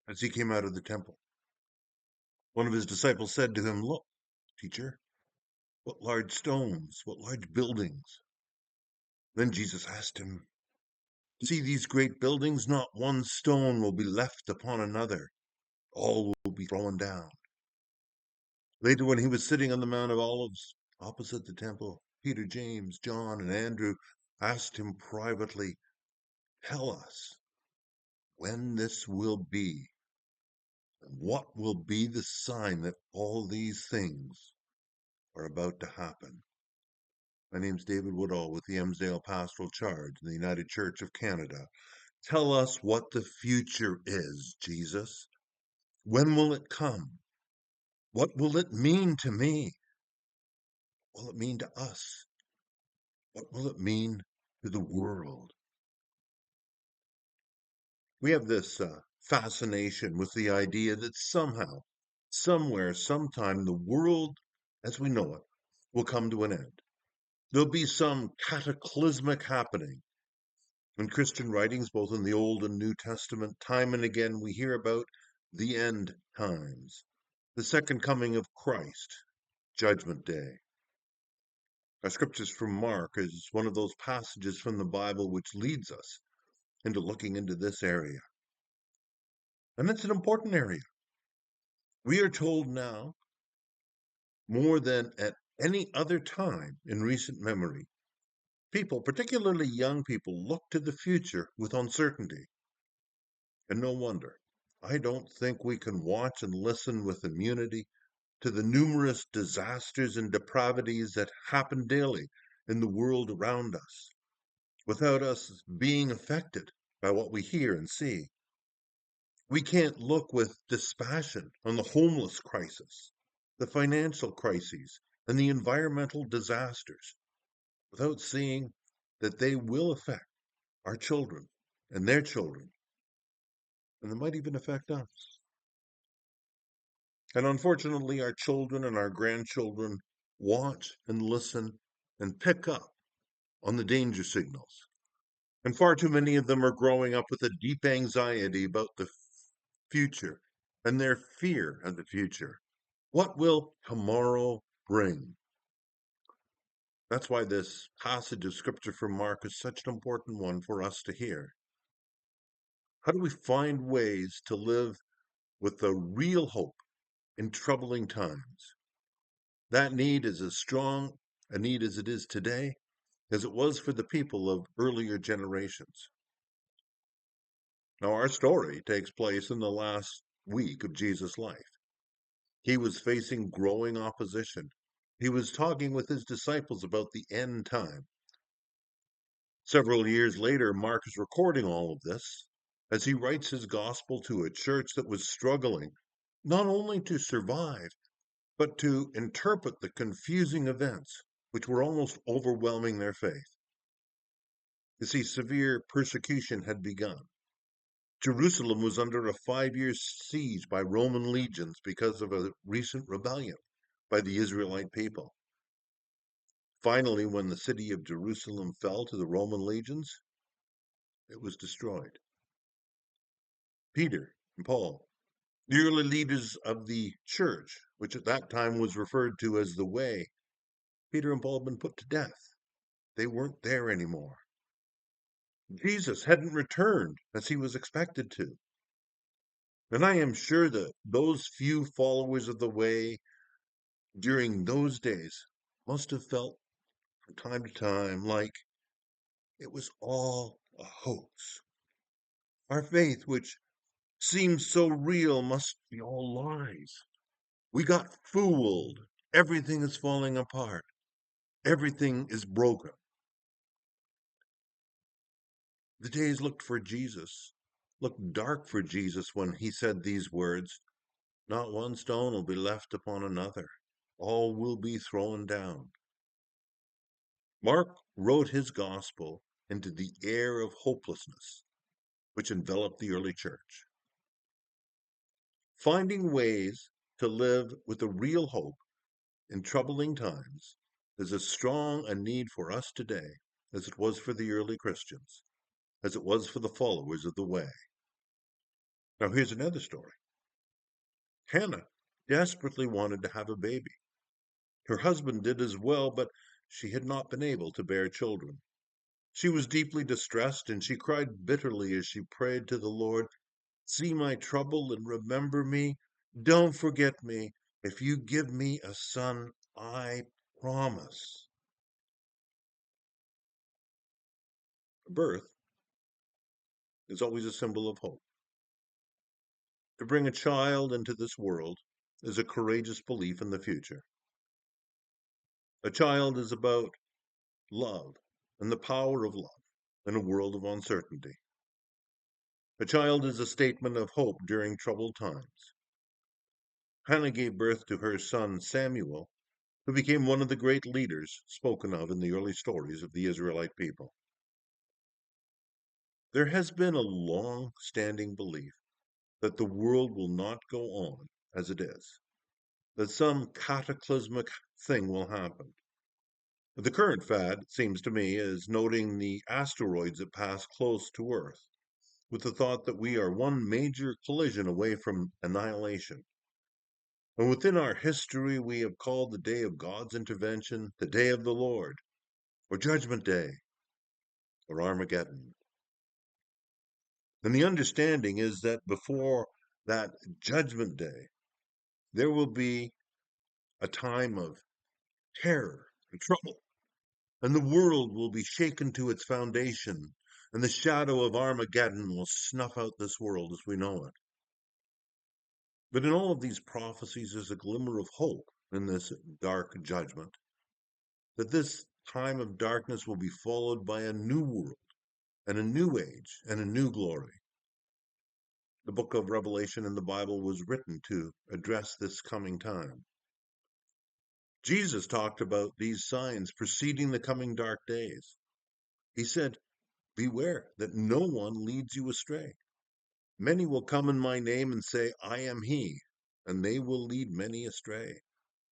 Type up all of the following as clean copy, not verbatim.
as he came out of the temple. One of his disciples said to him, "Look, teacher, what large stones, what large buildings." Then Jesus asked him, "See these great buildings? Not one stone will be left upon another. All will be thrown down." Later, when he was sitting on the Mount of Olives opposite the temple, Peter, James, John, and Andrew asked him privately, "Tell us when this will be, and what will be the sign that all these things are about to happen?" My name's David Woodall with the Emsdale Pastoral Charge in the United Church of Canada. Tell us what the future is, Jesus. When will it come? What will it mean to me? What will it mean to us? What will it mean to the world? We have this fascination with the idea that somehow, somewhere, sometime, the world as we know it will come to an end. There'll be some cataclysmic happening. In Christian writings, both in the Old and New Testament, time and again we hear about the end times, the second coming of Christ, Judgment Day. Our scriptures from Mark is one of those passages from the Bible which leads us into looking into this area. And it's an important area. We are told now, more than at any other time in recent memory, people, particularly young people, look to the future with uncertainty. And no wonder. I don't think we can watch and listen with immunity to the numerous disasters and depravities that happen daily in the world around us without us being affected by what we hear and see. We can't look with dispassion on the homeless crisis, the financial crises, and the environmental disasters without seeing that they will affect our children and their children, and they might even affect us. And unfortunately, our children and our grandchildren watch and listen and pick up on the danger signals. And far too many of them are growing up with a deep anxiety about the future and their fear of the future. What will tomorrow bring? That's why this passage of scripture from Mark is such an important one for us to hear. How do we find ways to live with a real hope in troubling times? That need is as strong a need as it is today, as it was for the people of earlier generations. Now, our story takes place in the last week of Jesus' life. He was facing growing opposition. He was talking with his disciples about the end time. Several years later, Mark is recording all of this as he writes his gospel to a church that was struggling not only to survive, but to interpret the confusing events which were almost overwhelming their faith. You see, severe persecution had begun. Jerusalem was under a 5-year siege by Roman legions because of a recent rebellion by the Israelite people. Finally, when the city of Jerusalem fell to the Roman legions, it was destroyed. Peter and Paul, the early leaders of the church, which at that time was referred to as the Way, Peter and Paul had been put to death. They weren't there anymore. Jesus hadn't returned as he was expected to. And I am sure that those few followers of the Way during those days must have felt from time to time like it was all a hoax. Our faith, which seems so real, must be all lies. We got fooled. Everything is falling apart. Everything is broken. The days looked dark for Jesus when he said these words, "Not one stone will be left upon another. All will be thrown down." Mark wrote his gospel into the air of hopelessness which enveloped the early church. Finding ways to live with a real hope in troubling times is as strong a need for us today as it was for the early Christians, as it was for the followers of the Way. Now, here's another story. Hannah desperately wanted to have a baby. Her husband did as well, but she had not been able to bear children. She was deeply distressed, and she cried bitterly as she prayed to the Lord, "See my trouble and remember me. Don't forget me. If you give me a son, I promise." Birth is always a symbol of hope. To bring a child into this world is a courageous belief in the future. A child is about love and the power of love in a world of uncertainty. A child is a statement of hope during troubled times. Hannah gave birth to her son Samuel, who became one of the great leaders spoken of in the early stories of the Israelite people. There has been a long standing belief that the world will not go on as it is, that some cataclysmic thing will happen. The current fad, it seems to me, is noting the asteroids that pass close to Earth, with the thought that we are one major collision away from annihilation. And within our history, we have called the day of God's intervention the day of the Lord, or Judgment Day, or Armageddon. And the understanding is that before that Judgment Day, there will be a time of terror and trouble, and the world will be shaken to its foundation, and the shadow of Armageddon will snuff out this world as we know it. But in all of these prophecies, there's a glimmer of hope in this dark judgment, that this time of darkness will be followed by a new world and a new age and a new glory. The book of Revelation in the Bible was written to address this coming time. Jesus talked about these signs preceding the coming dark days. He said, "Beware that no one leads you astray. Many will come in my name and say, 'I am he,' and they will lead many astray.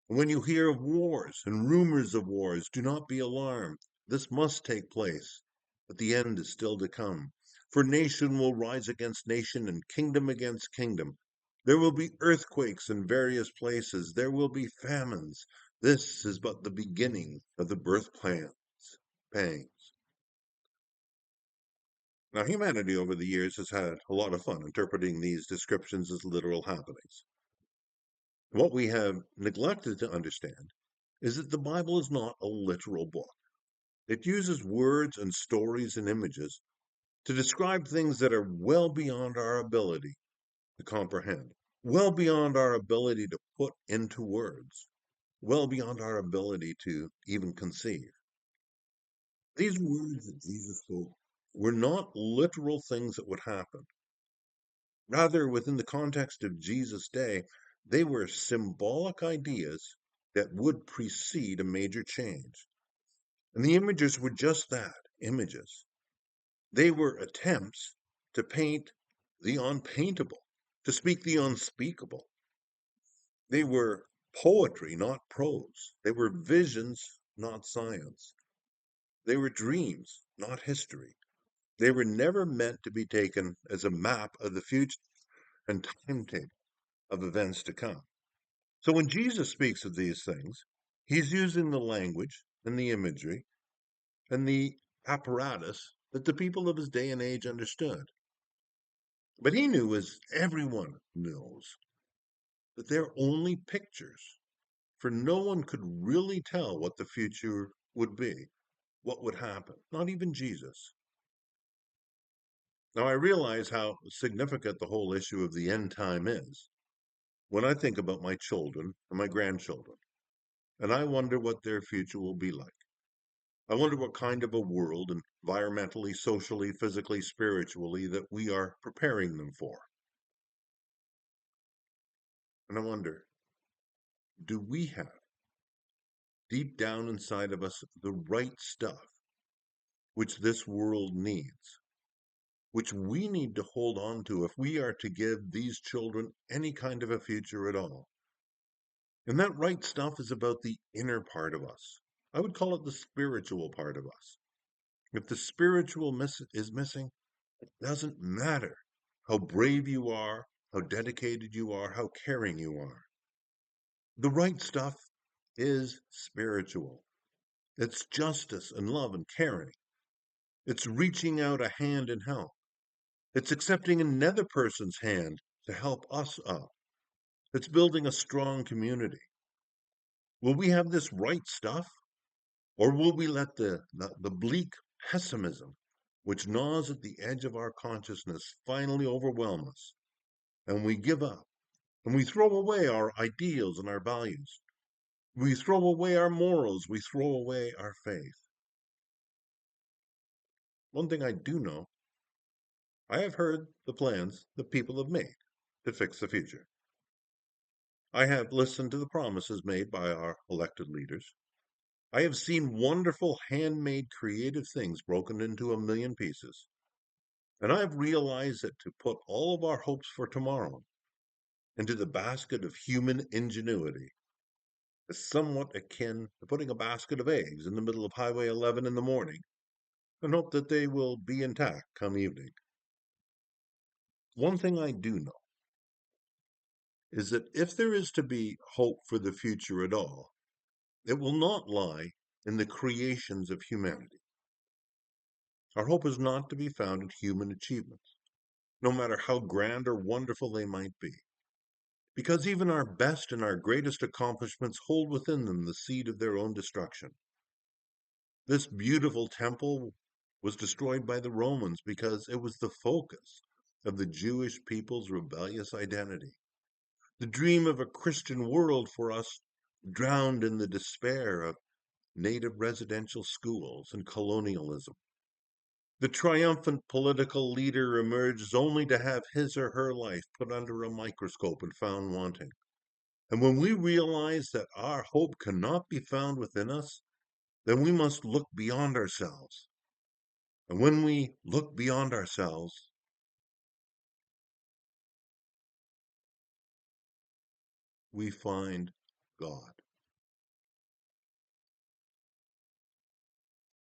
When you hear of wars and rumors of wars, do not be alarmed. This must take place, but the end is still to come. For nation will rise against nation and kingdom against kingdom. There will be earthquakes in various places. There will be famines. This is but the beginning of the pangs." Now, humanity over the years has had a lot of fun interpreting these descriptions as literal happenings. What we have neglected to understand is that the Bible is not a literal book. It uses words and stories and images to describe things that are well beyond our ability to comprehend, well beyond our ability to put into words, well beyond our ability to even conceive. These words that Jesus spoke were not literal things that would happen. Rather, within the context of Jesus' day, they were symbolic ideas that would precede a major change. And the images were just that, images. They were attempts to paint the unpaintable, to speak the unspeakable. They were poetry, not prose. They were visions, not science. They were dreams, not history. They were never meant to be taken as a map of the future and timetable of events to come. So when Jesus speaks of these things, he's using the language and the imagery and the apparatus that the people of his day and age understood. But he knew, as everyone knows, that they're only pictures, for no one could really tell what the future would be, what would happen, not even Jesus. Now, I realize how significant the whole issue of the end time is when I think about my children and my grandchildren, and I wonder what their future will be like. I wonder what kind of a world, environmentally, socially, physically, spiritually, that we are preparing them for. And I wonder, do we have deep down inside of us the right stuff which this world needs, which we need to hold on to if we are to give these children any kind of a future at all? And that right stuff is about the inner part of us. I would call it the spiritual part of us. If the spiritual is missing, it doesn't matter. how brave you are, how dedicated you are, how caring you are. The right stuff is spiritual. It's justice and love and caring. It's reaching out a hand in help. It's accepting another person's hand to help us up. It's building a strong community. Will we have this right stuff? Or will we let the bleak pessimism, which gnaws at the edge of our consciousness, finally overwhelm us? And we give up. And we throw away our ideals and our values. We throw away our morals. We throw away our faith. One thing I do know, I have heard the plans that people have made to fix the future. I have listened to the promises made by our elected leaders. I have seen wonderful handmade creative things broken into a million pieces. And I've realized that to put all of our hopes for tomorrow into the basket of human ingenuity is somewhat akin to putting a basket of eggs in the middle of Highway 11 in the morning and hope that they will be intact come evening. One thing I do know is that if there is to be hope for the future at all, it will not lie in the creations of humanity. Our hope is not to be found in human achievements, no matter how grand or wonderful they might be, because even our best and our greatest accomplishments hold within them the seed of their own destruction. This beautiful temple was destroyed by the Romans because it was the focus of the Jewish people's rebellious identity. The dream of a Christian world for us drowned in the despair of native residential schools and colonialism. The triumphant political leader emerges only to have his or her life put under a microscope and found wanting. And when we realize that our hope cannot be found within us, then we must look beyond ourselves. And when we look beyond ourselves, we find God.